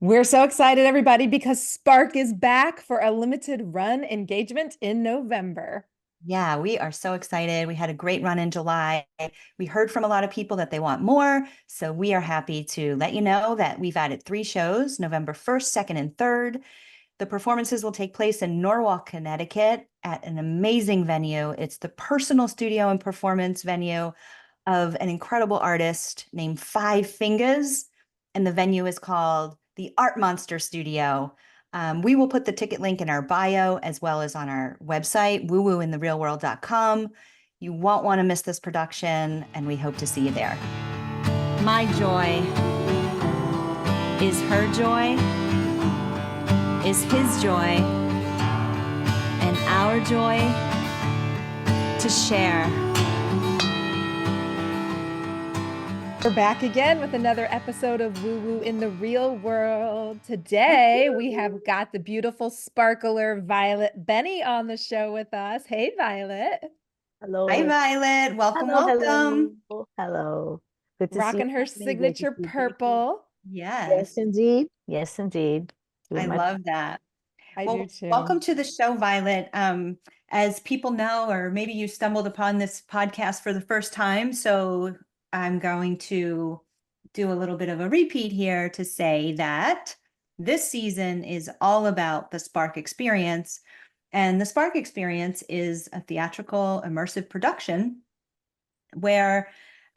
We're so excited, everybody, because Spark is back for a limited run engagement in November. Yeah, we are so excited. We had a great run in July. We heard from a lot of people that they want more. So we are happy to let you know that we've added 3 shows, November 1st, 2nd, and 3rd. The performances will take place in Norwalk, Connecticut at an amazing venue. It's the personal studio and performance venue of an incredible artist named Five Fingers. And the venue is called the Art Monster Studio. We will put the ticket link in our bio as well as on our website, woowoointherealworld.com. You won't want to miss this production, and we hope to see you there. My joy is her joy, is his joy, and our joy to share. We're back again with another episode of Woo Woo in the Real World. Today, we have got the beautiful sparkler Violet Benny on the show with us. Hey, Violet. Hi, Hello. Violet. Welcome, Hello, hello. welcome. Hello. Good to see you, Rocking her Tami. Great to signature see you, Tracy. purple. Yes, Yes, indeed. Yes, indeed. I Doing my love that. I do Well, too. welcome to the show, Violet. As people know, or maybe you stumbled upon this podcast for the first time, so I'm going to do a little bit of a repeat here to say that this season is all about the Spark Experience. And the Spark Experience is a theatrical immersive production where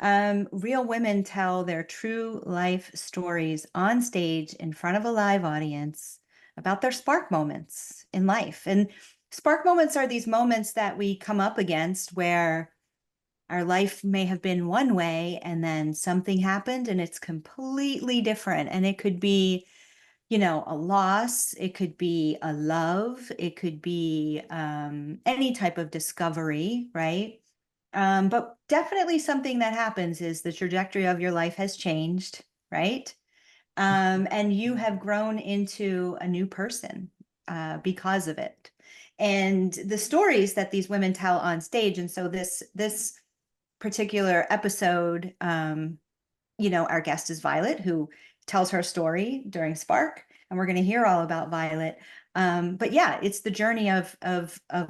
real women tell their true life stories on stage in front of a live audience about their spark moments in life. And spark moments are these moments that we come up against where our life may have been one way and then something happened and it's completely different. And it could be, a loss, it could be a love, it could be any type of discovery, right? But definitely something that happens is the trajectory of your life has changed, right? And you have grown into a new person because of it. And the stories that these women tell on stage, and so this particular episode, our guest is Violet, who tells her story during Spark, and we're going to hear all about Violet. But yeah, it's the journey of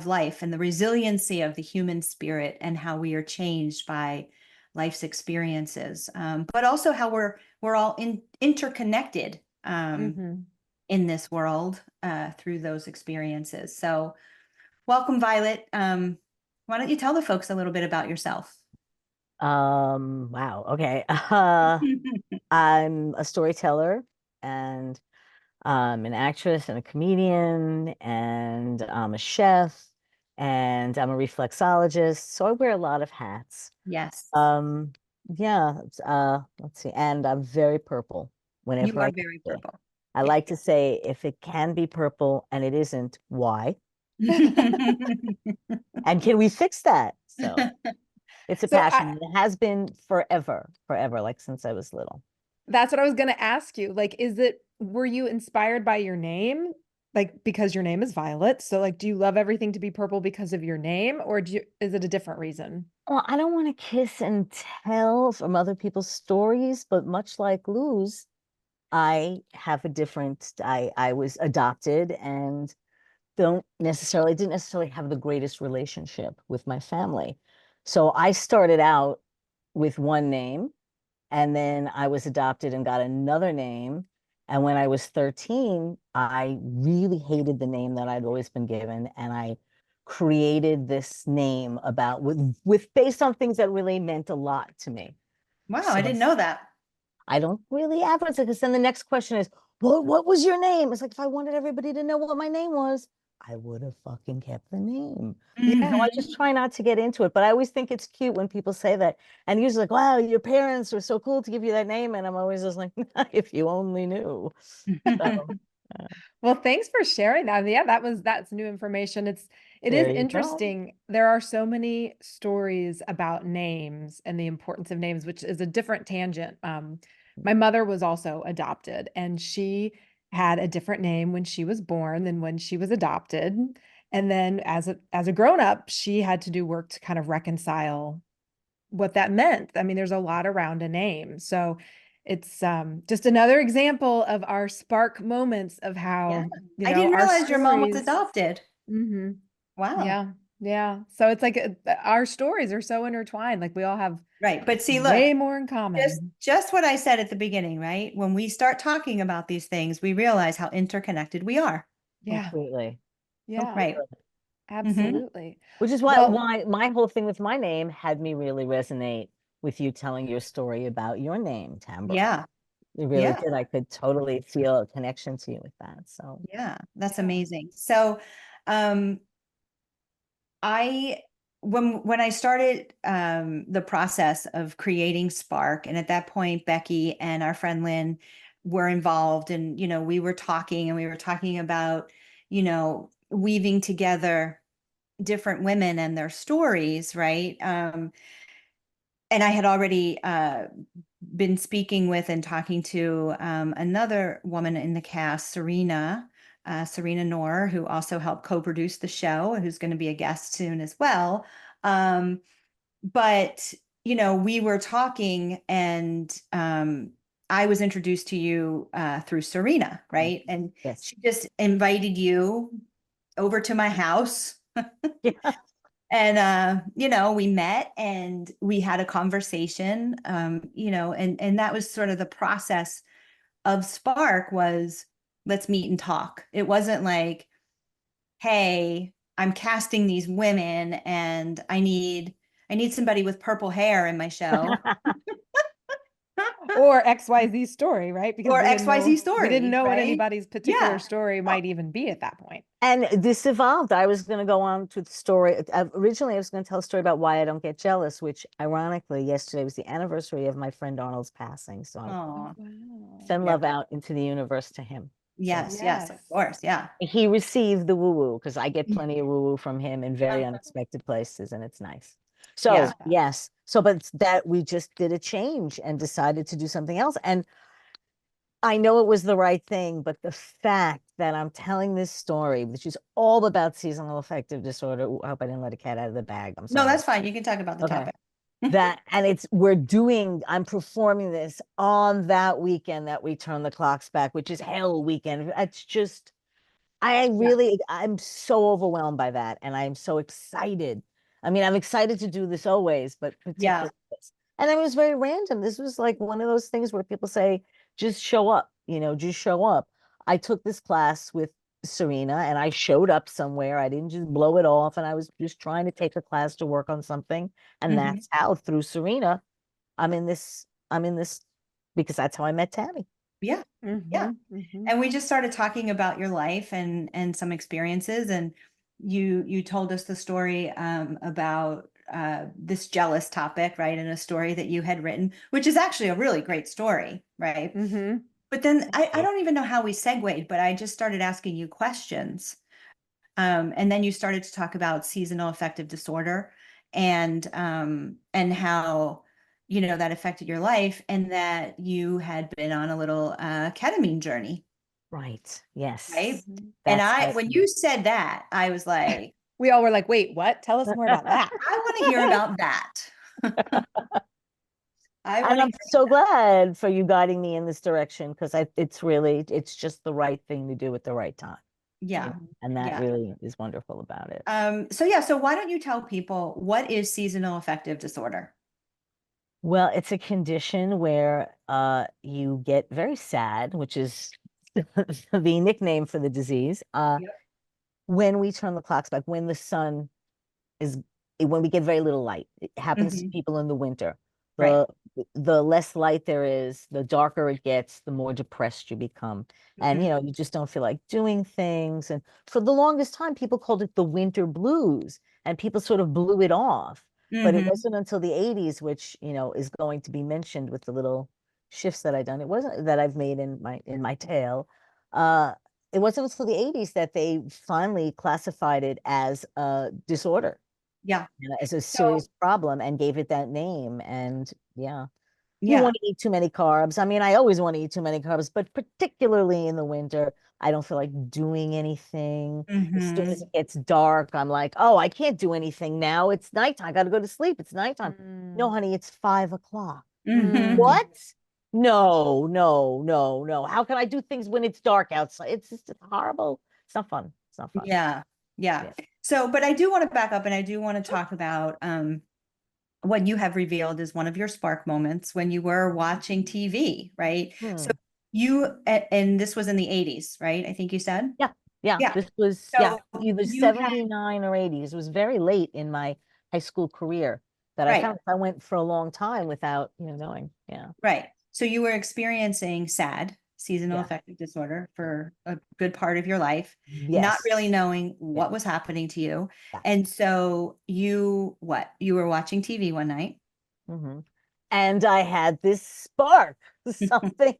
life and the resiliency of the human spirit and how we are changed by life's experiences, but also how we're all interconnected Mhm. in this world through those experiences. So, welcome, Violet. Why don't you tell the folks a little bit about yourself? Wow. Okay. I'm a storyteller and an actress and a comedian and I'm a chef and I'm a reflexologist. So I wear a lot of hats. Yes, Um, yeah, let's see. And I'm very purple you whenever are I can very be. purple. I like to say if it can be purple and it isn't, why? And can we fix that? So it's a So passion. It has been forever, forever, like since I was little. that's what I was going to ask you. Like, were you inspired by your name? Like, because your name is Violet. So, like, do you love everything to be purple because of your name, or is it a different reason? Well, I don't want to kiss and tell from other people's stories, but much like Luz, I was adopted and didn't necessarily have the greatest relationship with my family. So I started out with one name and then I was adopted and got another name. And when I was 13, I really hated the name that I'd always been given. And I created this name about with based on things that really meant a lot to me. Wow, I So didn't know that. I don't really advertise because then the next question is, what was your name? It's like if I wanted everybody to know what my name was, I would have fucking kept the name. So I Mhm. just try not to get into it. But I always think it's cute when people say that. And usually like, wow, your parents were so cool to give you that name. And I'm always just like, if you only knew. So Well, thanks for sharing that. Yeah, that's new information. It is there you go. interesting. There are so many stories about names and the importance of names, which is a different tangent. My mother was also adopted, and she had a different name when she was born than when she was adopted. And then as a grown up, she had to do work to kind of reconcile what that meant. I mean, there's a lot around a name. So it's just another example of our spark moments of Yeah. how, you I know, didn't our realize your mom was stories. adopted. Mhm. Wow. Yeah. Yeah. So it's like our stories are so intertwined. Like we all have Right. But see, look, way more in common. just what I said at the beginning, right? When we start talking about these things, we realize how interconnected we are. Yeah. Completely. Yeah. Right. Absolutely. Which is Well, why my whole thing with my name had me really resonate with you telling your story about your name, Tambra. Yeah. It really Yeah. did. I could totally feel a connection to you with that. So Yeah. That's Yeah. amazing. So, I when I started the process of creating Spark, and at that point, Becky and our friend Lynn were involved, and we were talking, and we were talking about weaving together different women and their stories, right? And I had already been speaking with and talking to another woman in the cast, Serena Noor, who also helped co-produce the show, who's going to be a guest soon as well. But we were talking, and I was introduced to you through Serena, right? And yes. she just invited you over to my house. Yeah. And we met and we had a conversation, and that was sort of the process of Spark. Was let's meet and talk. It wasn't like, hey, I'm casting these women and I need somebody with purple hair in my show. or XYZ story, right? Because Or we didn't know XYZ story, what right? anybody's particular Yeah. story might even be at that point. And this evolved. I was going to go on to the story. Originally, I was going to tell a story about why I don't get jealous, which ironically, yesterday was the anniversary of my friend Arnold's passing. So I Oh, Wow. send yeah. love out into the universe to him. Yes, So yes, of Yes. course. Yeah. he received the woo-woo because I get plenty of woo-woo from him in very unexpected places, and it's nice. So Yeah. yes. So, but that we just did a change and decided to do something else. And I know it was the right thing, but the fact that I'm telling this story, which is all about seasonal affective disorder. Ooh, I hope I didn't let a cat out of the bag. I'm No, sorry. that's fine. You can talk about the Okay. topic. That, and I'm performing this on that weekend that we turn the clocks back, which is Hell Weekend. It's just, I'm so overwhelmed by that. And I'm so excited. I mean, I'm excited to do this always, but Yeah. particularly this. And it was very random. This was like one of those things where people say, just show up, just show up. I took this class with Serena and I showed up somewhere. I didn't just blow it off. And I was just trying to take a class to work on something. And that's how through Serena, I'm in this because that's how I met Tami. Yeah. Yeah. And we just started talking about your life and some experiences, and you told us the story about this jealous topic, right? And a story that you had written, which is actually a really great story, right? But then I don't even know how we segued, but I just started asking you questions. And then you started to talk about seasonal affective disorder and how that affected your life, and that you had been on a little ketamine journey. Right. Yes. Right. And That's how when you said that, I was like, We all were like, wait, what? Tell us more about that. I want to hear about that. I want And to I'm so glad for you guiding me in this direction because it's just the right thing to do at the right time. Yeah. And that Yeah. really is wonderful about it. So why don't you tell people what is seasonal affective disorder? Well, it's a condition where you get very sad, which is the nickname for the disease. Yep. When we turn the clocks back, is when we get very little light. It happens to people in the winter. Right. The less light there is, the darker it gets, the more depressed you become. And you just don't feel like doing things. And for the longest time, people called it the winter blues, and people sort of blew it off. But it wasn't until the 80s, which is going to be mentioned with the little shifts that I've done. It wasn't that I've made in my tale. It wasn't until the 80s that they finally classified it as a disorder, Yeah. as a So, serious problem, and gave it that name. And yeah, you yeah. want to eat too many carbs. I mean, I always want to eat too many carbs, but particularly in the winter, I don't feel like doing anything. As soon as it gets dark, I'm like, oh, I can't do anything now. It's nighttime. I got to go to sleep. It's nighttime. No, honey, it's 5 o'clock. What? No, no, no, no. How can I do things when it's dark outside? It's just horrible. It's not fun. It's not fun. Yeah. Yeah. Yeah. So, but I do want to back up and I do want to talk about what you have revealed is one of your spark moments when you were watching TV, right? So Hmm. and this was in the 80s, right? I think you said? Yeah. Yeah. Yeah. This was, yeah, So either you had, 79 or 80s. It was very late in my high school career that I right, found I went for a long time without, knowing. Yeah. right. So you were experiencing SAD, seasonal Yeah. affective disorder, for a good part of your life, not Yes. really knowing Yeah. what was happening to you. Yeah. And so you were watching TV one night. Hmm. And I had this spark, something.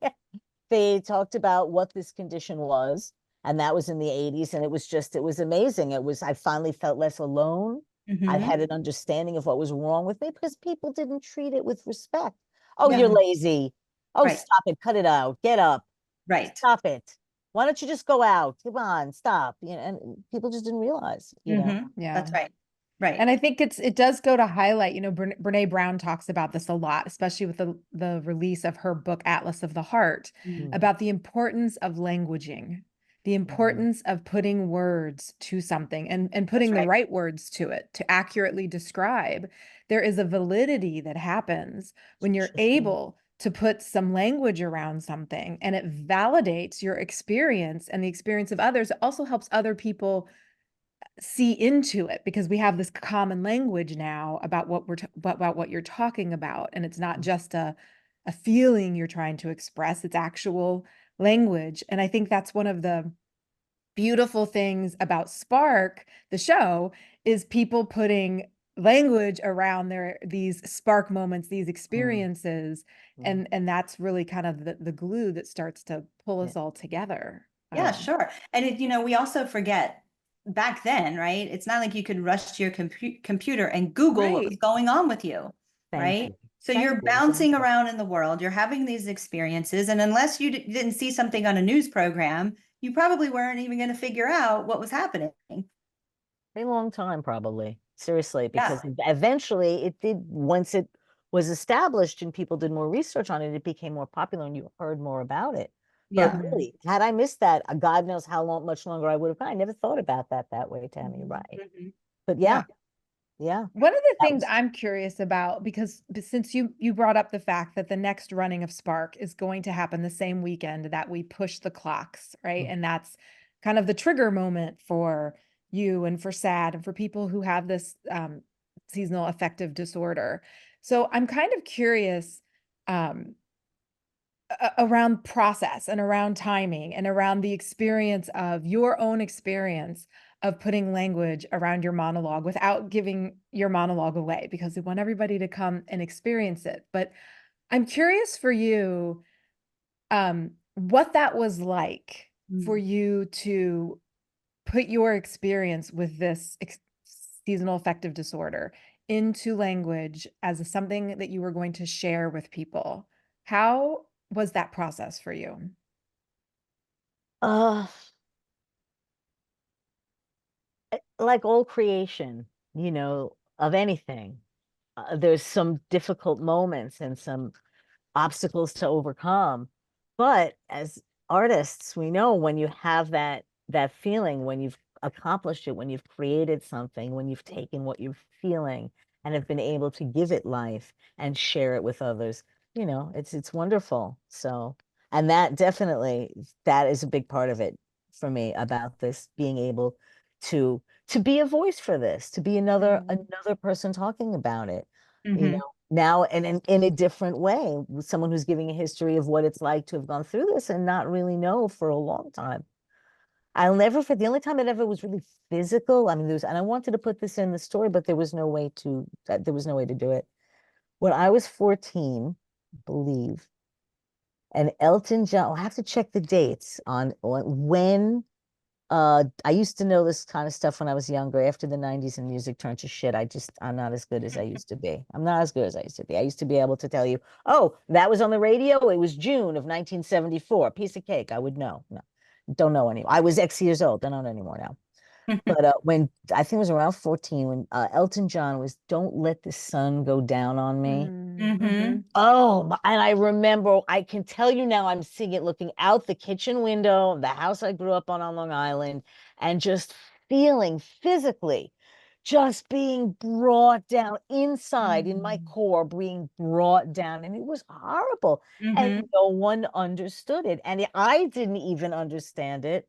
They talked about what this condition was, and that was in the 80s. And it was amazing. I finally felt less alone. I Hmm. had an understanding of what was wrong with me because people didn't treat it with respect. Oh, you're Yeah. lazy. Oh, Right. stop it. Cut it out. Get up. Right. Stop it. Why don't you just go out? Come on, stop. And people just didn't realize. Hmm. Yeah. That's right. Right. And I think it does go to highlight, Brene Brown talks about this a lot, especially with the release of her book Atlas of the Heart, Mhm. about the importance of languaging, the Mhm. importance of putting words to something and That's putting the right. right words to it to accurately describe. There is a validity that happens when you're Interesting. able to put some language around something, and it validates your experience and the experience of others. It also helps other people see into it because we have this common language now about about what you're talking about, and it's not just a feeling you're trying to express, it's actual language. And I think that's one of the beautiful things about Spark the show, is people putting language around these spark moments, these Mm, experiences, mm, and that's really kind of the glue that starts to pull yeah. us all together. Yeah, sure. And we also forget back then, right? It's not like you could rush to your computer and Google what was Right. going on with you, Thank right? you. So Thank you're you. bouncing Exactly. around in the world, you're having these experiences, and unless you didn't see something on a news program, you probably weren't even going to figure out what was happening. A long time, probably. Seriously, Yeah. because eventually it did, once it was established and people did more research on it, it became more popular and you heard more about it. But Yeah. Mhm. really, had I missed that, God knows how long, much longer I would have gone. I never thought about that way, Tammy. Right. Mhm. But Yeah. yeah, yeah, One of the that things was. I'm curious about, because since you brought up the fact that the next running of Spark is going to happen the same weekend that we push the clocks, right? Mm. And that's kind of the trigger moment for you and for SAD and for people who have this seasonal affective disorder. So I'm kind of curious, um, around process and around timing and around the experience of your own experience of putting language around your monologue without giving your monologue away, because we want everybody to come and experience it. But I'm curious for you, what that was like for Mm. you to put your experience with this seasonal affective disorder into language as something that you were going to share with people. How was that process for you? Uh, like all creation, of anything, there's some difficult moments and some obstacles to overcome. But as artists, we know when you have that feeling, when you've accomplished it, when you've created something, when you've taken what you're feeling and have been able to give it life and share it with others, it's wonderful. So, and that is a big part of it for me about this, being able to be a voice for this, to be Mhm. another person talking about it. You Mhm. know, now and in a different way, with someone who's giving a history of what it's like to have gone through this and not really know for a long time. I'll never forget the only time it ever was really physical. I mean, and I wanted to put this in the story, but there was no way to do it. When I was 14, I believe, and Elton John, I have to check the dates on when I used to know this kind of stuff when I was younger. After the 90s and music turned to shit, I'm not as good as I used to be. I'm not as good as I used to be. I used to be able to tell you, oh, that was on the radio. It was June of 1974. Piece of cake. I would know. No, don't know anymore. I was X years old. Don't know anymore now. But when I think it was around 14, when Elton John was "Don't Let the Sun Go Down on Me." Mm-hmm. Oh, and I remember, I can tell you now, I'm seeing it looking out the kitchen window of the house I grew up on Long Island, and just feeling physically, just being brought down inside in my core, being brought down. And it was horrible. And Mm-hmm. no one understood it. And I didn't even understand it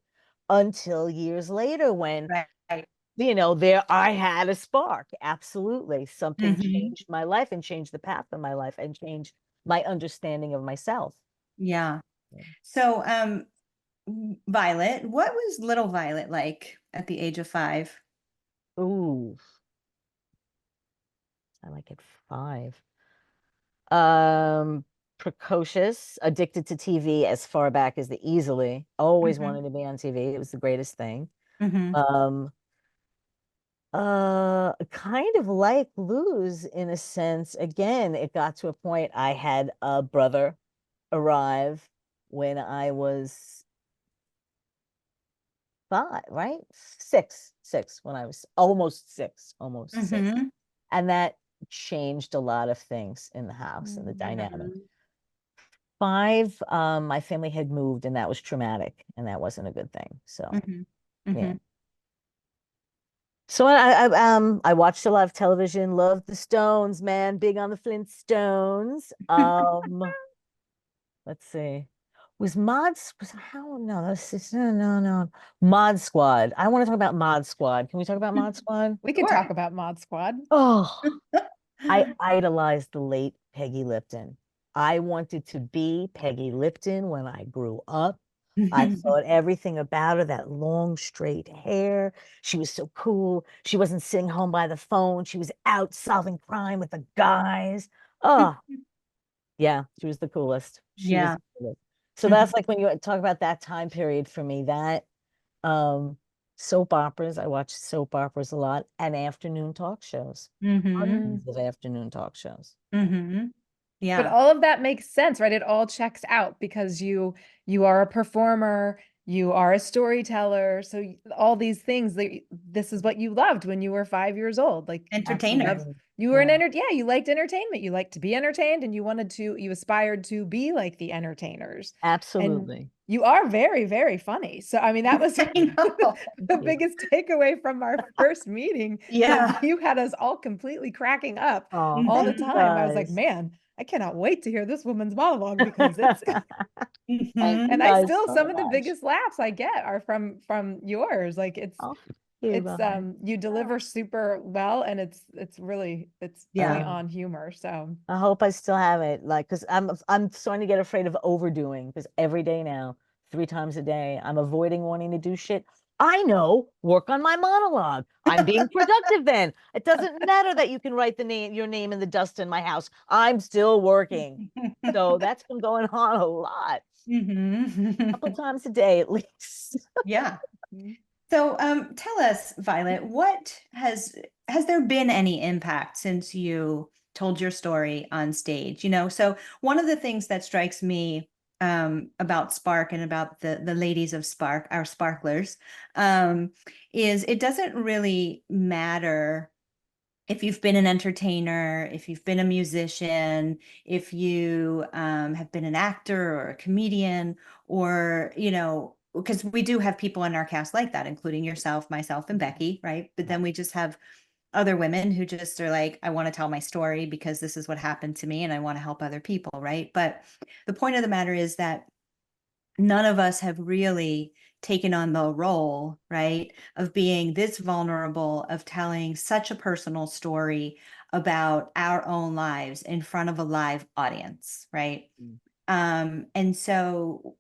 until years later when, Right. there I had a spark. Absolutely. Something Mm-hmm. changed my life and changed the path of my life and changed my understanding of myself. Yeah. So, Violet, what was little Violet like at the age of 5? Ooh, I like it 5. Um, Precocious, addicted to TV as far back as the easily. Always Mm-hmm. wanted to be on TV. It was the greatest thing. Mm-hmm. Um, kind of like Luz in a sense. Again, it got to a point I had a brother arrive when I was 5, right? 6, when I was almost 6, almost 6. Mm-hmm. And that changed a lot of things in the house and the dynamic. 5, my family had moved and that was traumatic and that wasn't a good thing. So, Mm-hmm. yeah. Mm-hmm. So I watched a lot of television, loved the Stones, man, big on the Flintstones. Let's see. Was how no, no. Mod Squad. I want to talk about Mod Squad. Can we talk about Mod Squad? We could talk Sure. about Mod Squad. Oh, I idolized the late Peggy Lipton. I wanted to be Peggy Lipton when I grew up. I thought everything about her, that long, straight hair. She was so cool. She wasn't sitting home by the phone. She was out solving crime with the guys. Oh, yeah, she was the coolest. She was Yeah. the coolest. So Mhm. that's like when you talk about that time period for me, that um soap operas. I watched soap operas a lot and afternoon talk shows. Mhm. Mm. Tons of afternoon talk shows. Mhm. But Yeah. all of that makes sense, right? It all checks out because you are a performer, you are a storyteller, so all these things that this is what you loved when you were 5 years old. Like you Entertainer. love Absolutely. you were Yeah, yeah, you liked entertainment. You liked to be entertained and you aspired to be like the entertainers. And absolutely. you are very, very funny. So I mean, that was I know. Thank the you. biggest takeaway from our first meeting is Yeah. you had us all completely cracking up Oh, all the thank Mhm. you time. I was like, guys. man, I cannot wait to hear this woman's monologue because it's Thank you and Mhm. I guys still so some of the much. biggest laughs I get are from yours. Like Oh, thank you guys. you deliver super well and it's Yeah. point on humor. So I hope I still have it, like, because I'm starting to get afraid of overdoing. Because every day now, 3 times a day, I'm avoiding wanting to do shit. I know, work on my monologue. I'm being productive then. It doesn't matter that you can write your name in the dust in my house. I'm still working. So that's been going on a lot, a couple Mhm. times a day at least. Yeah. So, tell us, Violet, what has there been any impact since you told your story on stage? So one of the things that strikes me about Spark and about the ladies of Spark, our sparklers, is it doesn't really matter if you've been an entertainer, if you've been a musician, if you have been an actor or a comedian, or, because we do have people in our cast like that, including yourself, myself, and Becky, right? But then we just have other women who just are like, I want to tell my story because this is what happened to me and I want to help other people, right? But the point of the matter is that none of us have really taken on the role, right, of being this vulnerable, of telling such a personal story about our own lives in front of a live audience, right? Mm. And so,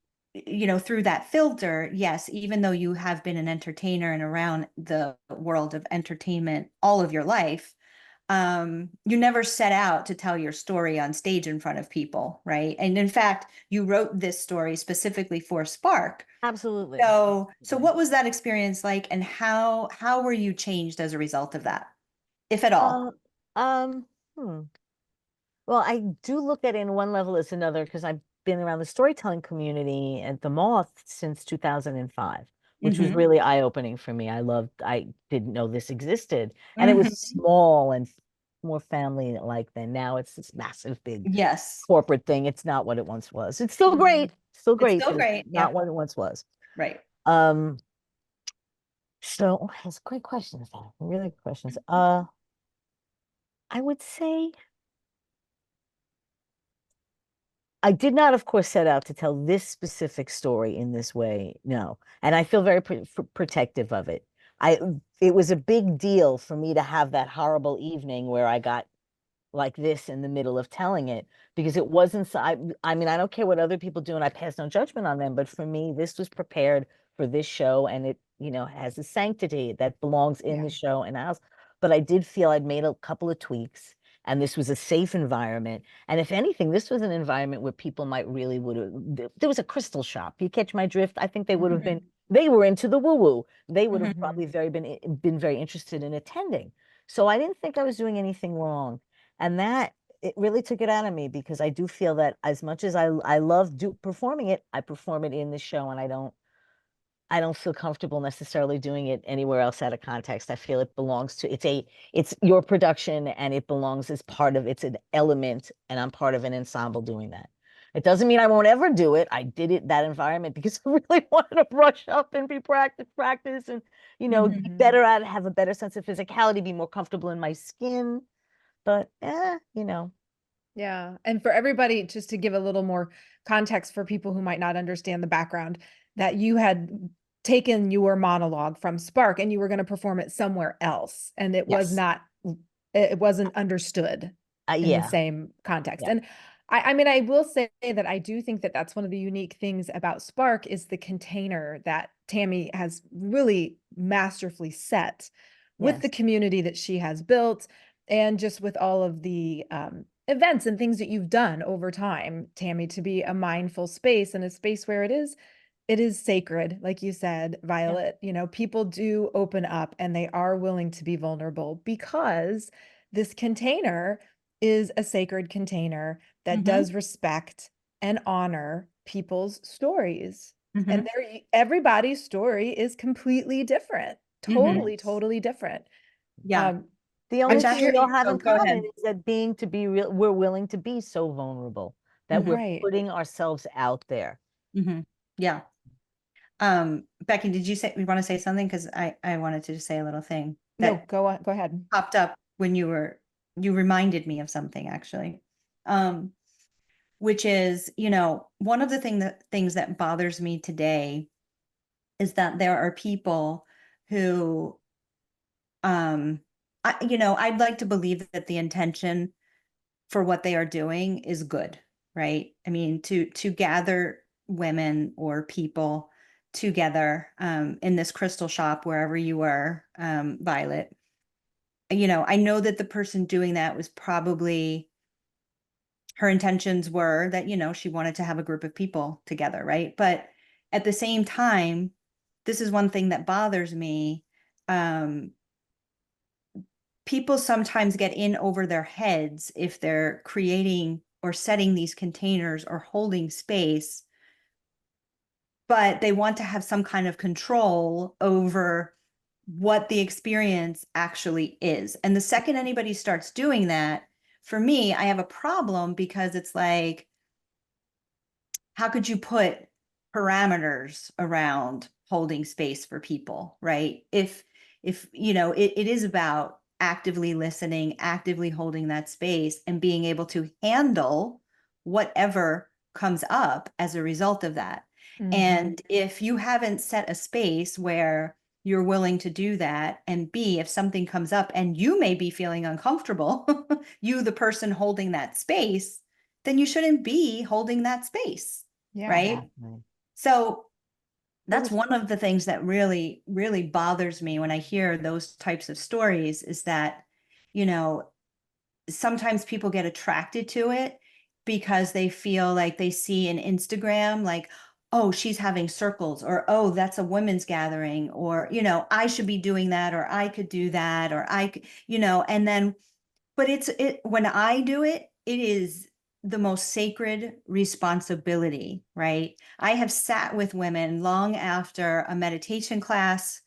through that filter, yes, even though you have been an entertainer and around the world of entertainment all of your life, you never set out to tell your story on stage in front of people, right? And in fact, you wrote this story specifically for Spark. Absolutely. So Absolutely. what was that experience like, and how were you changed as a result of that, if at all? Uh, um, hmm. Well, I do look at it in one level as another because I've been around the storytelling community at the Moth since 2005, which was Mhm. really eye-opening for me. I didn't know this existed. And it was Mhm. small and more family-like than now. It's this massive, big Yes. corporate thing. It's not what it once was. It's still Mhm. great, It's but still it's great. not Yeah. what it once was. Right. Um, so that's great questions, though. Really good questions. I would say I did not, of course, set out to tell this specific story in this way. No. And I feel very protective of it. It was a big deal for me to have that horrible evening where I got like this in the middle of telling it because it wasn't I mean, I don't care what other people do and I pass no judgment on them, but for me this was prepared for this show and it has a sanctity that belongs in Yeah. the show and house. But I did feel I'd made a couple of tweaks and this was a safe environment, and if anything this was an environment where people might really would have, there was a crystal shop, you catch my drift. I think they would have Mhm. been, they were into the woo woo, they would have Mhm. probably been very interested in attending. So I didn't think I was doing anything wrong. And that it really took it out of me because I do feel that as much as I love performing it, I perform it in the show, and I don't feel comfortable necessarily doing it anywhere else out of context. I feel it belongs to it's your production and it belongs as part of, it's an element, and I'm part of an ensemble doing that. It doesn't mean I won't ever do it. I did it that environment because I really wanted to brush up and be practice and be Mhm. better at it, have a better sense of physicality, be more comfortable in my skin. But Yeah. And for everybody, just to give a little more context for people who might not understand the background, that you had taken your monologue from Spark and you were going to perform it somewhere else. And Yes. it wasn't understood in the yeah, same context. yeah, And I mean, I will say that I do think that that's one of the unique things about Spark is the container that Tami has really masterfully set with the yes, community that she has built and just with all of the events and things that you've done over time, Tami, to be a mindful space and a space where it is sacred, like you said, yeah, Violet. People do open up and they are willing to be vulnerable because this container is a sacred container that Mhm. does respect and honor people's stories. And Mhm. everybody's story is completely different, Mhm. totally, totally different. Yeah. Um, the only I'm Which thing we curious, all actually, have oh, in go common ahead. is that being to be real, we're willing to be so vulnerable that we're Mhm. right? putting ourselves out there. Mhm. Yeah. Becky, did you want to say something? Because I wanted to just say a little thing No, that go on, go ahead. popped up when you reminded me of something actually. Um, which is, one of the things that bothers me today is that there are people who, I'd like to believe that the intention for what they are doing is good, right? I mean, to gather women or people together in this crystal shop, wherever you were, Violet. I know that the person doing that was probably, her intentions were that, she wanted to have a group of people together, right? But at the same time, this is one thing that bothers me. Um, People sometimes get in over their heads if they're creating or setting these containers or holding space, but they want to have some kind of control over what the experience actually is. And the second anybody starts doing that, for me, I have a problem because it's like, how could you put parameters around holding space for people, right? If it is about actively listening, actively holding that space and being able to handle whatever comes up as a result of that. Mhm. And if you haven't set a space where you're willing to do that, and B, if something comes up and you may be feeling uncomfortable, you, the person holding that space, then you shouldn't be holding that space, Yeah. right? Exactly. So It that's was, one of the things that really, really bothers me when I hear those types of stories is that, you know, sometimes people get attracted to it because they feel like they see an Instagram, like, oh, she's having circles, or oh, that's a women's gathering, or, I should be doing that, or I could do that, or I could, and then, but when I do it, it is the most sacred responsibility, right? I have sat with women long after a meditation class,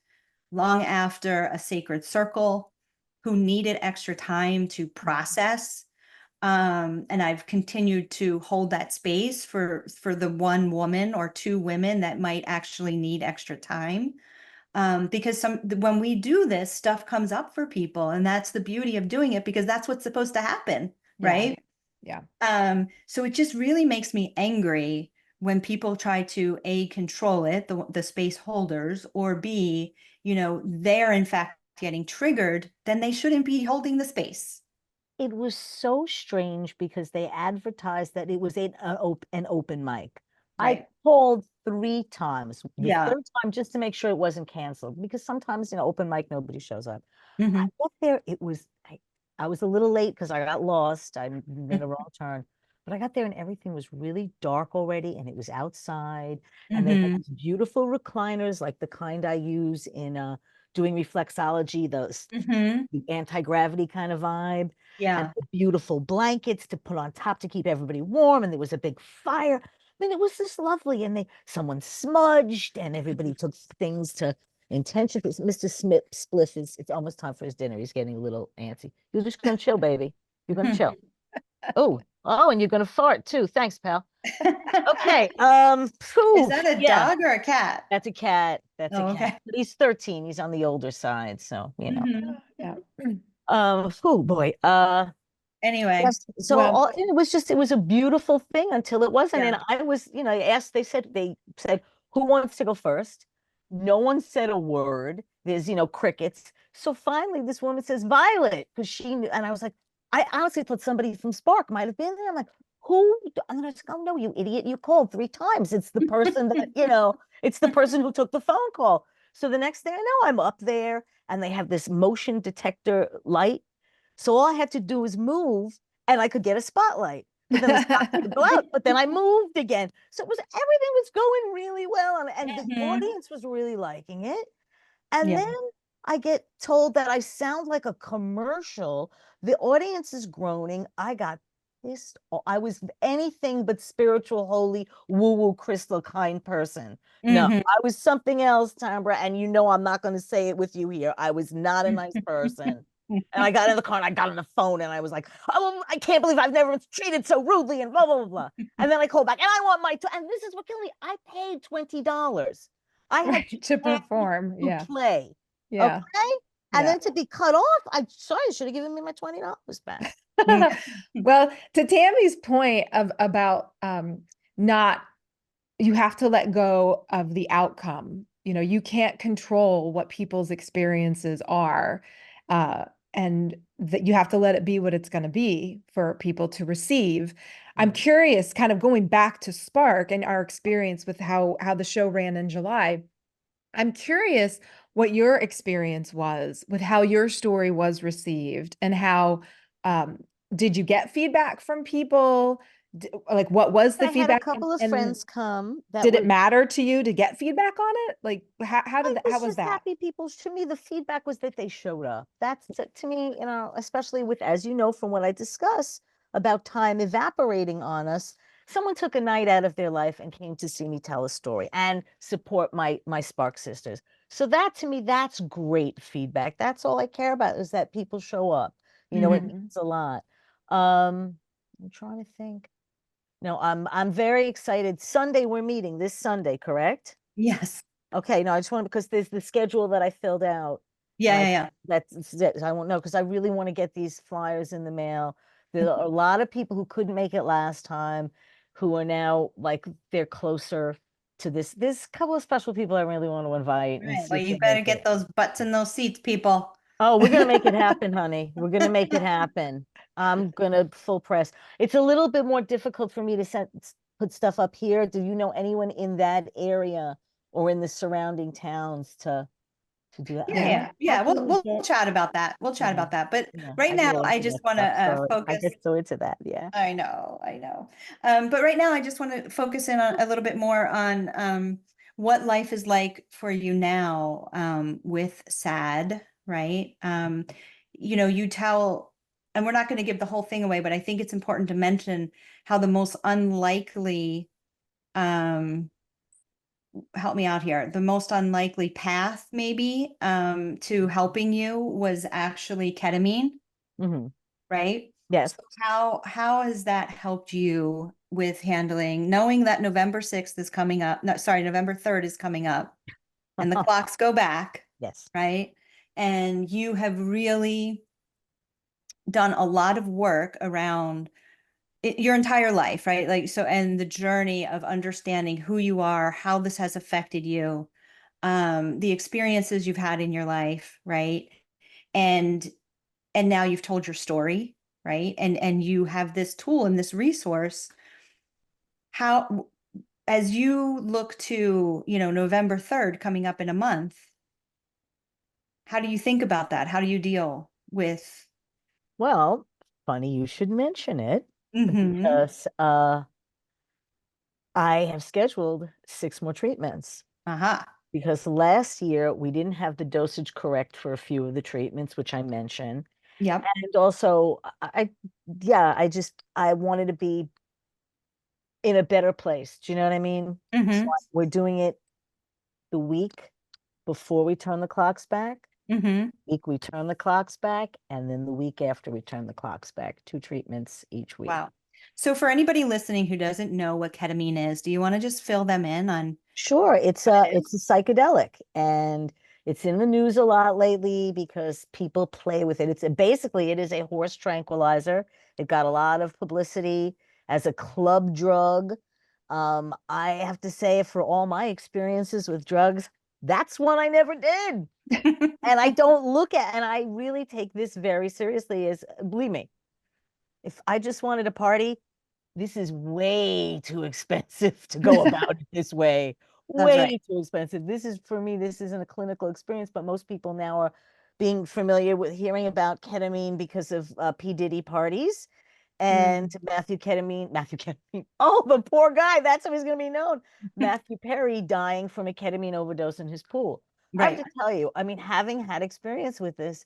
long after a sacred circle, who needed extra time to process. And I've continued to hold that space for the one woman or two women that might actually need extra time. Because when we do this, stuff comes up for people, and that's the beauty of doing it, because that's what's supposed to happen, right? Yeah. So it just really makes me angry when people try to A, control it, the space holders, or B, they're in fact getting triggered, then they shouldn't be holding the space. It was so strange because they advertised that it was an open mic. I Right. called 3 times, the Yeah. third time just to make sure it wasn't canceled, because sometimes, open mic, nobody shows up. I Mhm. got there, I was a little late because I got lost. I made a wrong turn. But I got there and everything was really dark already, and it was outside, and they had Mhm. these beautiful recliners like the kind I use in doing reflexology, Mhm. the anti-gravity kind of vibe, and Yeah. the beautiful blankets to put on top to keep everybody warm, and there was a big fire. I mean, it was just lovely, and someone smudged, and everybody took things to intention. Mr. Smith Spliff it's almost time for his dinner. He's getting a little antsy. You're just gonna chill, baby. You're gonna chill. Oh, and you're gonna fart too. Thanks, pal. Okay. Is Phew, that a yeah, dog or a cat? that's a cat. That's a Oh, cat. okay. He's 13. He's on the older side, so Mhm. Yeah. Oh boy. Anyway, Yes. So Well, it was a beautiful thing until it wasn't. yeah. And I was, they said, who wants to go first? No one said a word. There's, crickets. So finally this woman says Violet, because she knew, and I was like, I honestly thought somebody from Spark might have been there. I'm like, who? And then I was like, oh no, you idiot, you called 3 times. It's the person that, it's the person who took the phone call. So the next thing I know, I'm up there and they have this motion detector light. So all I had to do was move and I could get a spotlight. But then the spotlight would go out, but then I moved again. So everything was going really well. And the Mhm. audience was really liking it. And Yeah. then I get told that I sound like a commercial. The audience is groaning. I got pissed. I was anything but spiritual, holy, woo-woo, crystal kind person. No, Mhm. I was something else, Tambra. And I'm not going to say it with you here. I was not a nice person. And I got in the car and I got on the phone and I was like, oh, I can't believe I've never been treated so rudely and blah, blah, blah, blah. And then I called back and I want and this is what killed me. I paid $20. I had right, to pay perform. to Yeah. play. Okay. Yeah. And Yeah. then to be cut off, you should have given me my $20 back. Well, to Tammy's point about not you have to let go of the outcome. You can't control what people's experiences are. And that you have to let it be what it's going to be for people to receive. I'm curious, kind of going back to Spark and our experience with how the show ran in July. I'm curious what your experience was with how your story was received and how um, did you get feedback from people? Like, what was the I had a feedback? couple of And friends come that did it were matter to you to get feedback on it? Like, I how was was just that? happy people. To me, the feedback was that they showed up. That's to me, especially with, as you know, from what I discuss about time evaporating on us. Someone took a night out of their life and came to see me tell a story and support my Spark sisters. So that to me, that's great feedback. That's all I care about, is that people show up. It Mhm. means a lot. I'm trying to think. No, I'm very excited. Sunday, we're meeting this Sunday, correct? Yes. Okay, no, I just want, because there's the schedule that I filled out. Yeah, yeah, yeah. That's it. I won't know, because I really want to get these flyers in the mail. There are a lot of people who couldn't make it last time who are now like they're closer to this. There's a couple of special people I really want to invite and Right. see Well, if they you better make get it. those butts in those seats, people. Oh, we're gonna make it happen, honey. We're gonna make it happen. I'm gonna full press. It's a little bit more difficult for me to put stuff up here. Do you know anyone in that area or in the surrounding towns to do that? I Yeah, mean, yeah, how yeah. can We'll you we'll get? chat about that. We'll chat Yeah, about that. But yeah. right I now, get all I into just that want stuff. to So I focus. get so into that. Yeah. I know, I know. But right now, I just want to focus in on a little bit more on what life is like for you now with SAD, right? You tell and we're not going to give the whole thing away, but I think it's important to mention how the most unlikely, help me out here, the most unlikely path maybe to helping you was actually ketamine, Hmm. right? Yes. So how has that helped you with handling, knowing that November 6th is coming up, no, sorry, November 3rd is coming up, and the clocks go back, Yes. right? And you have really done a lot of work around your entire life, right? Like, so, and the journey of understanding who you are, how this has affected you, the experiences you've had in your life, right? And now you've told your story, right? And you have this tool and this resource. How, as you look to, November 3rd coming up in a month, how do you think about that? How do you deal with? Well, funny you should mention it Mm-hmm. because I have scheduled 6 more treatments Aha. because last year we didn't have the dosage correct for a few of the treatments, which I mentioned. Yep. And also, yeah, I wanted to be in a better place. Do you know what I mean? So Mm-hmm. we're doing it the week before we turn the clocks back, Mm-hmm. week we turn the clocks back, and then the week after we turn the clocks back, 2 treatments each week. Wow. So for anybody listening who doesn't know what ketamine is, do you want to just fill them in on Sure, it's what a it it's is? a psychedelic, and it's in the news a lot lately because people play with it. Basically it is a horse tranquilizer. It got a lot of publicity as a club drug. I have to say, for all my experiences with drugs, that's one I never did. And I don't look at, and I really take this very seriously, as believe me, if I just wanted a party, this is way too expensive to go about it this way. That's right. Way too expensive. This is, for me, this isn't a clinical experience, but most people now are being familiar with hearing about ketamine because of P. Diddy parties and Mm. Matthew Ketamine. Oh, the poor guy. That's how he's going to be known. Matthew Perry dying from a ketamine overdose in his pool. I have Right. to tell you, I mean, having had experience with this,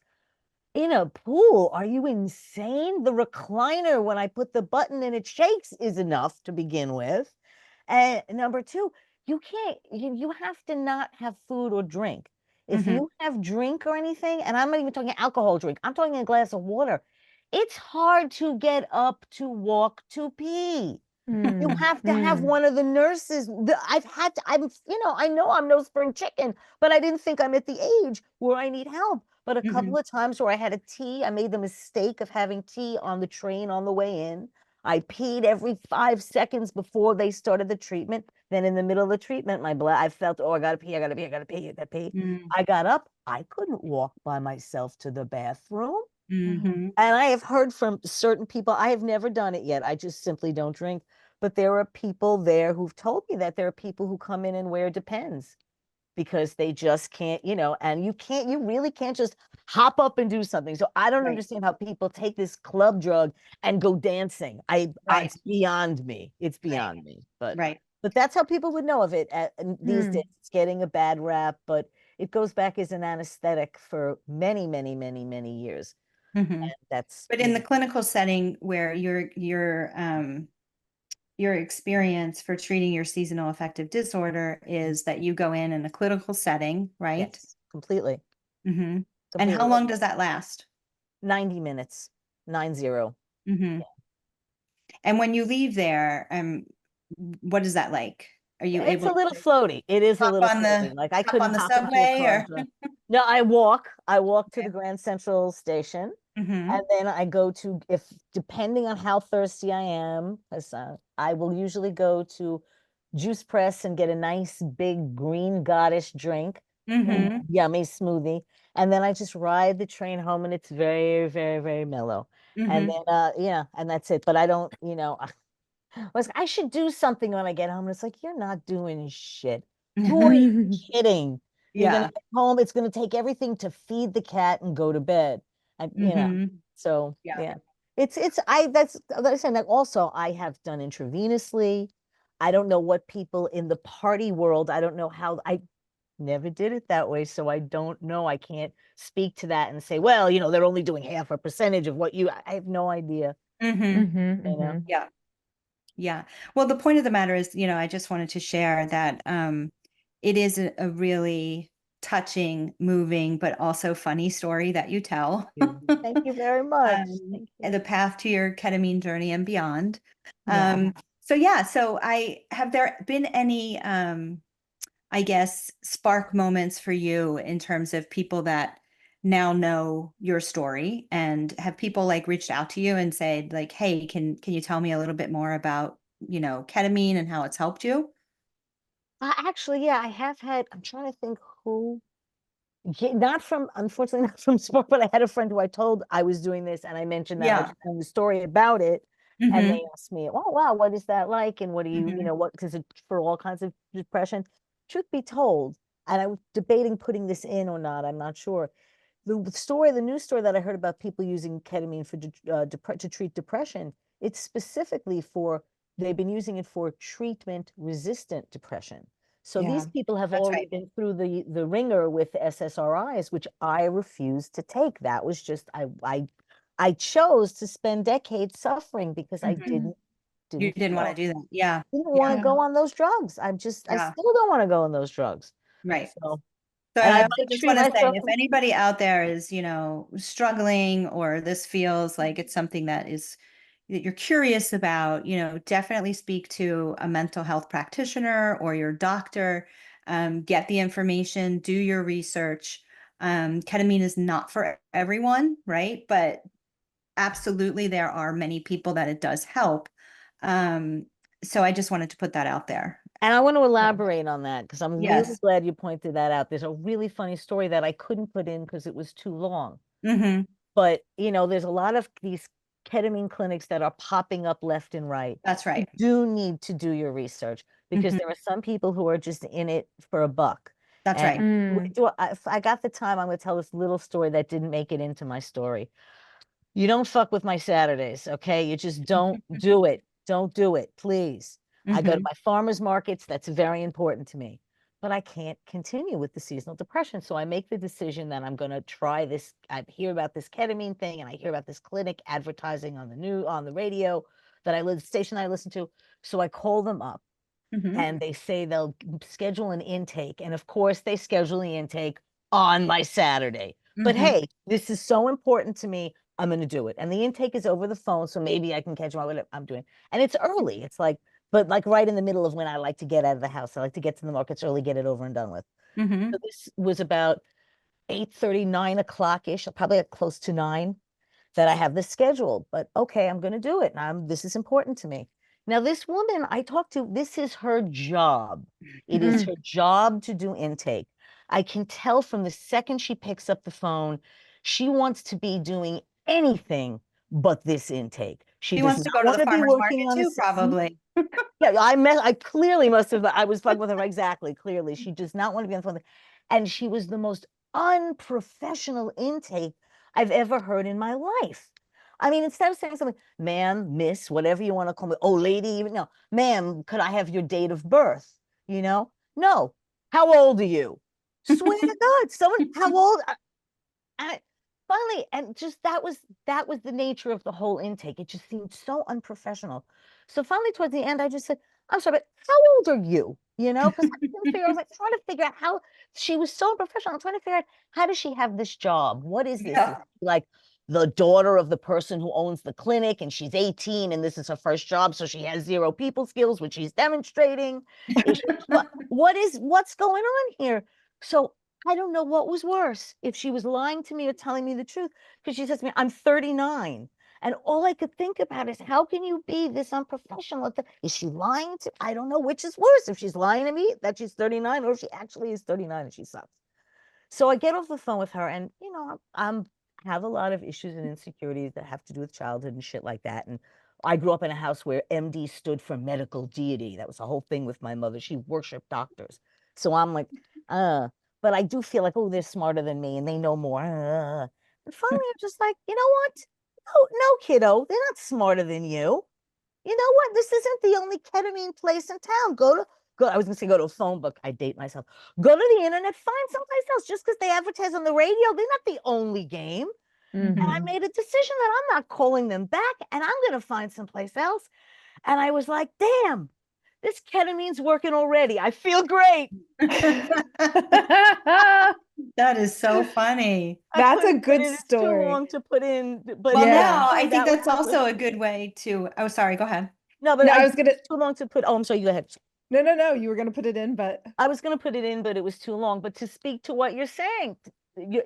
in a pool, are you insane? The recliner, when I put the button and it shakes, is enough to begin with. And number two, you have to not have food or drink. If Mm-hmm. you have drink or anything, and I'm not even talking alcohol drink, I'm talking a glass of water, it's hard to get up to walk to pee. You Mm, have to have mm, one of the nurses. I've had to, I know I'm no spring chicken, but I didn't think I'm at the age where I need help. But a Mm-hmm. couple of times where I had a tea, I made the mistake of having tea on the train on the way in. I peed every 5 seconds before they started the treatment. Then in the middle of the treatment, I felt, oh, I gotta pee, I gotta pee, I gotta pee, I gotta pee. Mm-hmm. I got up. I couldn't walk by myself to the bathroom. mhm, Mm-hmm. And I have heard from certain people, I have never done it yet. I just simply don't drink. But there are people there who've told me that there are people who come in and wear Depends because they just can't, and you really can't just hop up and do something. So I don't Right. understand how people take this club drug and go dancing. Right. It's beyond me. It's Right. beyond me. But Right. that's how people would know of it these days. mm. It's getting a bad rap, but it goes back as an anesthetic for many, many, many, many years. Mm-hmm. And that's, But in the clinical setting where your experience for treating your seasonal affective disorder is that you go in a clinical setting, right? yes, completely, Mm-hmm. And how completely. long does that last? 90 minutes, 90. Mm-hmm. Yeah. And when you leave there, what is that like? Are you It's able a little to floaty. It is a hop little on floaty. the Like I couldn't hop into a subway car. or? No, I walk to Okay. the Grand Central Station, Mm-hmm. and then I go to, if depending on how thirsty I am, 'cause, I will usually go to Juice Press and get a nice big green goddess drink, Mm-hmm. yummy smoothie, and then I just ride the train home, and it's very, very, very mellow. And Mm-hmm. then yeah, and that's it. But I don't, I was, I should do something when I get home. And it's like, you're not doing shit. Who are you kidding? You're gonna Yeah. get home. It's gonna take everything to feed the cat and go to bed. And. Mm-hmm. So Yeah. yeah. It's I that's like I said, that also I have done intravenously. I don't know what people in the party world, I don't know how never did it that way. So I don't know. I can't speak to that and say, well, you know, they're only doing half a percentage of what I have no idea, you know. Yeah. Yeah. Well, the point of the matter is, I just wanted to share that it is a really touching, moving, but also funny story that you tell. Thank you very much. Thank And you. the path to your ketamine journey and beyond. Yeah. So have there been any I guess spark moments for you in terms of people that now know your story, and have people like reached out to you and said like, hey, can you tell me a little bit more about, ketamine and how it's helped you? Actually, yeah, I have had, I'm trying to think who, yeah, not from, unfortunately, not from sport, but I had a friend who I told I was doing this, and I mentioned that I was Yeah. telling the story about it. And Mm-hmm. they asked me, oh, wow, what is that like? And what do you, Mm-hmm. what, because it's for all kinds of depression. Truth be told, and I was debating putting this in or not, I'm not sure. The news story that I heard about people using ketamine for to treat depression, it's specifically for, they've been using it for treatment-resistant depression. So these Yeah. people have That's already right. been through the ringer with SSRIs, which I refused to take. That was just I chose to spend decades suffering because I Mhm. You didn't didn't want to feel do that. Yeah. didn't want to Yeah. Yeah. go on those drugs. I Yeah. still don't want to go on those drugs. Right. So, So and I I also might just treat want to say, myself. if anybody out there is, struggling, or this feels like it's something that you're curious about, definitely speak to a mental health practitioner or your doctor. Get the information, do your research. Ketamine is not for everyone, right? But absolutely, there are many people that it does help. Um, so I just wanted to put that out there. And I want to Yeah. elaborate on that because I'm really Yes. glad you pointed that out. There's a really funny story that I couldn't put in because it was too long. Hmm. But, there's a lot of these ketamine clinics that are popping up left and right. That's You right. do need to do your research because Hmm. there are some people who are just in it for a buck. That's And right. Mm. if I got the time, I'm going to tell this little story that didn't make it into my story. You don't fuck with my Saturdays, okay? You just don't do it. Don't do it, please. I go to Hmm. my farmers markets. That's very important to me. But I can't continue with the seasonal depression. So I make the decision that I'm going to try this. I hear about this ketamine thing and I hear about this clinic advertising on the radio station that I listen to. So I call them up Hmm. and they say they'll schedule an intake. And of course, they schedule the intake on my Saturday. But Hmm. hey, this is so important to me. I'm going to do it. And the intake is over the phone. So maybe I can catch my what I'm doing. And it's early. It's like, but like right in the middle of when I like to get out of the house. I like to get to the markets early, get it over and done with. Hmm. So this was about 8:30, 9 o'clock ish, probably close to 9 that I have this scheduled, but okay, I'm going to do it. And this is important to me. Now, this woman I talked to, this is her job. It is Mm. her job to do intake. I can tell from the second she picks up the phone, she wants to be doing anything but this intake. She He does wants to not go to want the to be farmer's working market on a, too, probably. yeah, I clearly must have, I was fucking with her exactly, clearly. She does not want to be on the phone. And she was the most unprofessional intake I've ever heard in my life. I mean, instead of saying something, ma'am, miss, whatever you want to call me, oh, lady, even no, ma'am, could I have your date of birth? No. How old are you? Swear to God, someone, how old? And finally, and just that was the nature of the whole intake. It just seemed so unprofessional. So finally, towards the end, I just said, "I'm sorry, but how old are you?" Because I couldn't figure. I was like trying to figure out how she was so unprofessional. I'm trying to figure out how does she have this job? What is this? Is Yeah. she like the daughter of the person who owns the clinic, and she's 18, and this is her first job, so she has zero people skills, which she's demonstrating. Is she, what's going on here? So I don't know what was worse, if she was lying to me or telling me the truth. Because she says to me, I'm 39. And all I could think about is, how can you be this unprofessional? Is she lying to? I don't know which is worse. If she's lying to me that she's 39, or if she actually is 39 and she sucks. So I get off the phone with her, and I'm have a lot of issues and insecurities that have to do with childhood and shit like that. And I grew up in a house where MD stood for medical deity. That was the whole thing with my mother. She worshiped doctors. So I'm like, but I do feel like, oh, they're smarter than me and they know more. And finally, I'm just like, you know what? No, kiddo, they're not smarter than you. You know what? This isn't the only ketamine place in town. go, I was gonna say go to a phone book. I date myself. Go to the internet, find someplace else. Just because they advertise on the radio, they're not the only game. And I Mhm. made a decision that I'm not calling them back and I'm gonna find someplace else. And I was like, damn, this ketamine's working already. I feel great. That is so funny. I That's a couldn't put good it. It's too story. long to put in. But Well, Yeah. now I honestly, think that was that's my also a first. good way to, oh, sorry, go ahead. No, but No, I I was gonna, it's too long to put. Oh, I'm sorry. You go ahead. no, you were gonna put it in, but I was going to put it in, but it was too long. But to speak to what you're saying,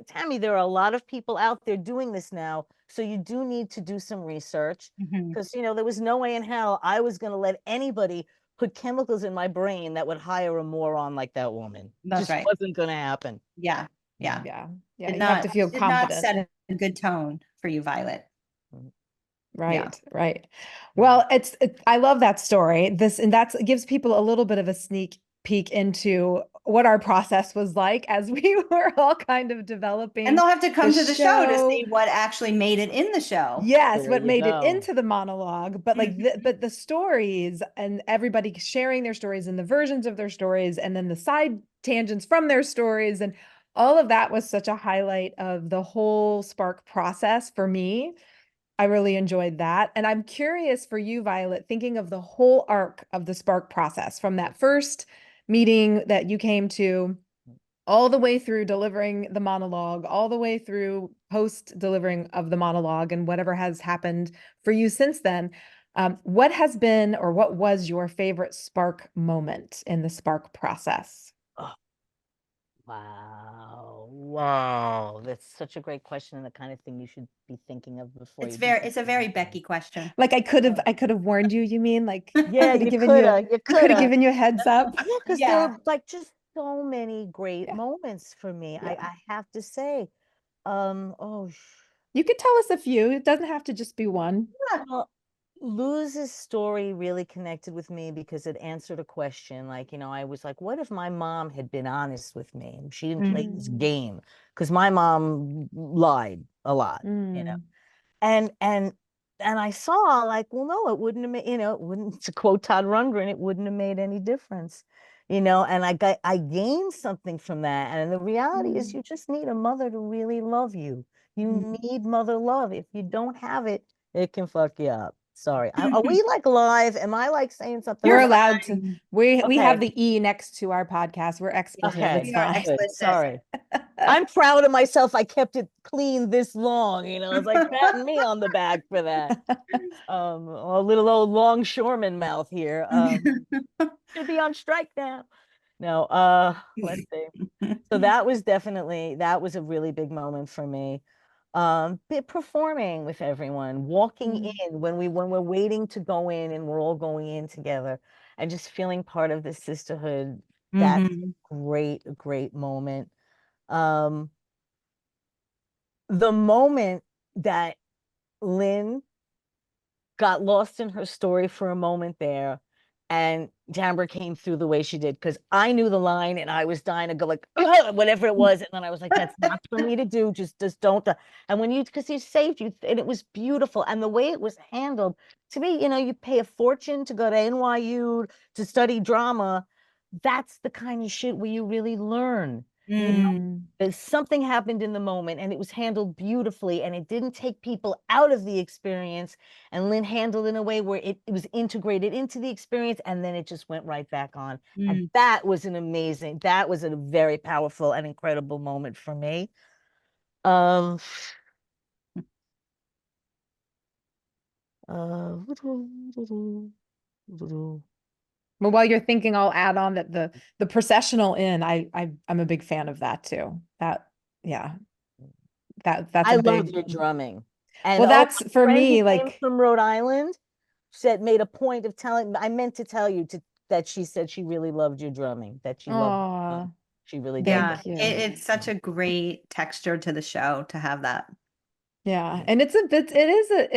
Tammy, there are a lot of people out there doing this now. So you do need to do some research Mhm. because, there was no way in hell I was going to let anybody put chemicals in my brain that would hire a moron like that woman. That's Just right. wasn't going to happen. Yeah. Yeah. yeah, Did you have not, to feel did not confident. set a good tone for you, Violet. Yeah. Right. Well, I love that story. And it gives people a little bit of a sneak peek into what our process was like as we were all kind of developing. And they'll have to come to the show to show. see what actually made it in the show. Yes, There what you made it go. into the monologue, but but the stories and everybody sharing their stories and the versions of their stories and then the side tangents from their stories and all of that was such a highlight of the whole Spark process for me. I really enjoyed that. And I'm curious for you, Violet, thinking of the whole arc of the Spark process from that first meeting that you came to all the way through delivering the monologue, all the way through post delivering of the monologue and whatever has happened for you since then. What has been or what was your favorite Spark moment in the Spark process? Oh, wow. That's such a great question and the kind of thing you should be thinking of before you do It's a very something like that. Becky question. Like I could have warned you, you mean? Like Yeah, could have you given you coulda, you could have coulda. given you a heads up. Yeah, because there Yeah. were like just so many great Yeah. moments for me. Yeah. I have to say. Oh, You could tell us a few. It doesn't have to just be one. well, Luz's story really connected with me because it answered a question. Like, I was like, what if my mom had been honest with me and she didn't play this game? Because my mom lied a lot, Mm. and I saw like, well, no, it wouldn't have made, it wouldn't, to quote Todd Rundgren, it wouldn't have made any difference, and I gained something from that. And the reality is you just need a mother to really love you. You need mother love. If you don't have it, it can fuck you up. Sorry. Are we like live? Am I like saying something? You're You're allowed to. fine. We have Okay. the E next to our podcast. We're explicit. Okay. It's We are fine. Good. explicit. Sorry. I'm proud of myself. I kept it clean this long. It's like patting me on the back for that. A little old longshoreman mouth here. Should be on strike now. No, let's see. So that was a really big moment for me. Performing with everyone, walking in when we're waiting to go in and we're all going in together and just feeling part of the sisterhood. That's a great moment. The moment that Lynn got lost in her story for a moment there and Jamber came through the way she did because I knew the line and I was dying to go like whatever it was, and then I was like, that's not for me to do, just don't. And because he saved you and it was beautiful, and the way it was handled, to me, you pay a fortune to go to NYU to study drama. That's the kind of shit where you really learn. Something happened in the moment and it was handled beautifully and it didn't take people out of the experience, and Lynn handled it in a way where it was integrated into the experience and then it just went right back on. And that was a very powerful and incredible moment for me. Well, while you're thinking, I'll add on that the processional in, I'm a big fan of that too. Yeah, that's I a love big. your drumming. And Well, that's my for friend who me, came like, from Rhode Island made a point of telling, I meant to tell you that she said she really loved your drumming, that she loved oh, she really did. Yeah, thank you. it's such a great texture to the show to have that. Yeah, and it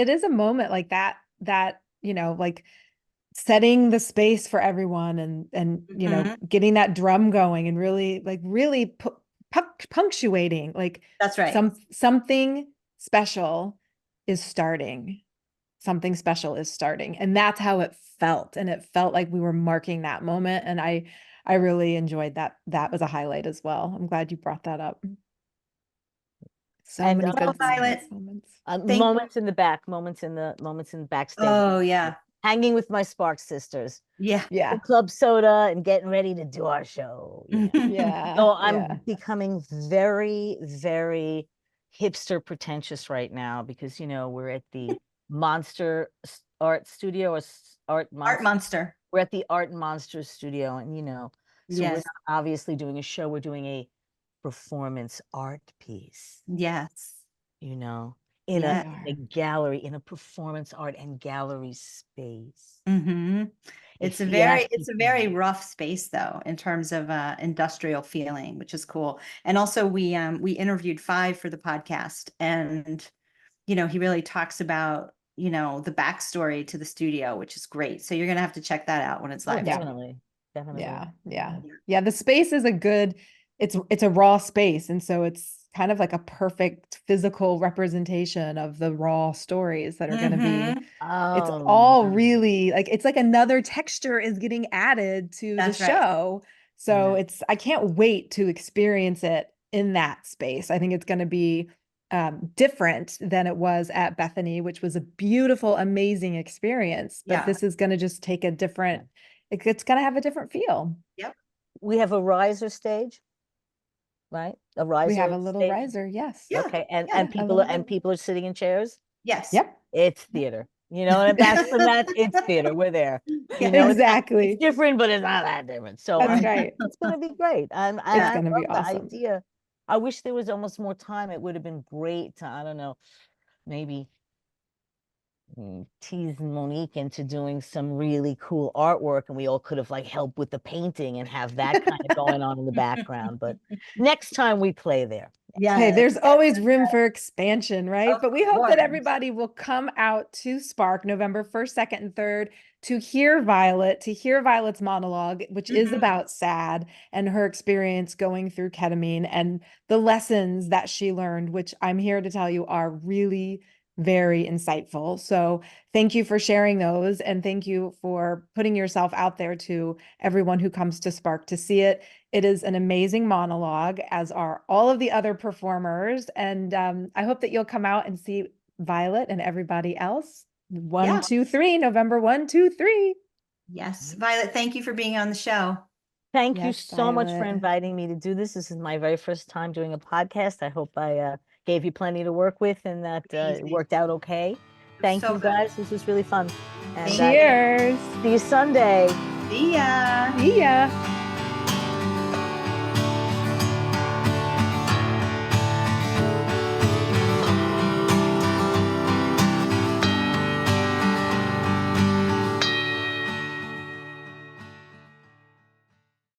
is a moment like that like setting the space for everyone and getting that drum going and really punctuating like That's right. something special is starting. something special is starting. And that's how it felt. And it felt like we were marking that moment. And I really enjoyed that. That was a highlight as well. I'm glad you brought that up. So And, many Well, good Violet, moments. Thank- moments in the back, moments in the backstage. Oh, yeah. Hanging with my Sparks sisters, Yeah. Yeah. club soda, and getting ready to do our show. You know? Yeah. So I'm Yeah. becoming very, very hipster pretentious right now because, you know, we're at the Monster Art Studio or Art Art Monster. Monster. We're at the Art Monster Studio, and, you know, so we're Yes. not obviously doing a show, we're doing a performance art piece, Yes. you know, in Yeah. a gallery, in a performance art and gallery space. Mm-hmm. It's a very rough space though, in terms of industrial feeling, which is cool. And also we interviewed Five for the podcast, and you know, he really talks about, you know, the backstory to the studio, which is great. So you're gonna have to check that out when it's Oh, live. definitely. Definitely. Yeah. The space is it's a raw space. And so it's kind of like a perfect physical representation of the raw stories that are going to be, it's Oh, all nice. really like, it's like another texture is getting added to That's the right. show. So Yeah. I can't wait to experience it in that space. I think it's going to be different than it was at Bethany, which was a beautiful, amazing experience. But Yeah. this is going to just take a different, it's going to have a different feel. Yep. We have a riser stage, right? A riser. We have a little stage? riser, yes. Yeah. Okay, and Yeah, people are sitting in chairs. Yes. Yep. It's theater, you know, and that's the match. It's theater. We're there. You know, Exactly. it's different, but it's not that different. So That's right. it's gonna be great. And It's I going to love be the awesome. idea. I wish there was almost more time. It would have been great to, I don't know, maybe tease Monique into doing some really cool artwork, and we all could have like helped with the painting and have that kind of going on in the background. But next time we play there. Yeah. Hey, there's always room for expansion, right? Of But we hope that course. everybody will come out to Spark November 1st, 2nd, and 3rd to hear Violet's monologue, which is Mhm. about SAD and her experience going through ketamine and the lessons that she learned, which I'm here to tell you are really very insightful. So thank you for sharing those, and thank you for putting yourself out there to everyone who comes to Spark to see it. It is an amazing monologue, as are all of the other performers. And I hope that you'll come out and see Violet and everybody else. 1, 2, 3, November 1, 2, 3. Yes. Violet, thank you for being on the show. Thank you Yes, so much for Violet. inviting me to do this. This is my very first time doing a podcast. I hope I gave you plenty to work with and that it Amazing. worked out okay. Thank So you good. guys. This was really fun. And Thank you. Cheers. see you Sunday. See ya. See ya.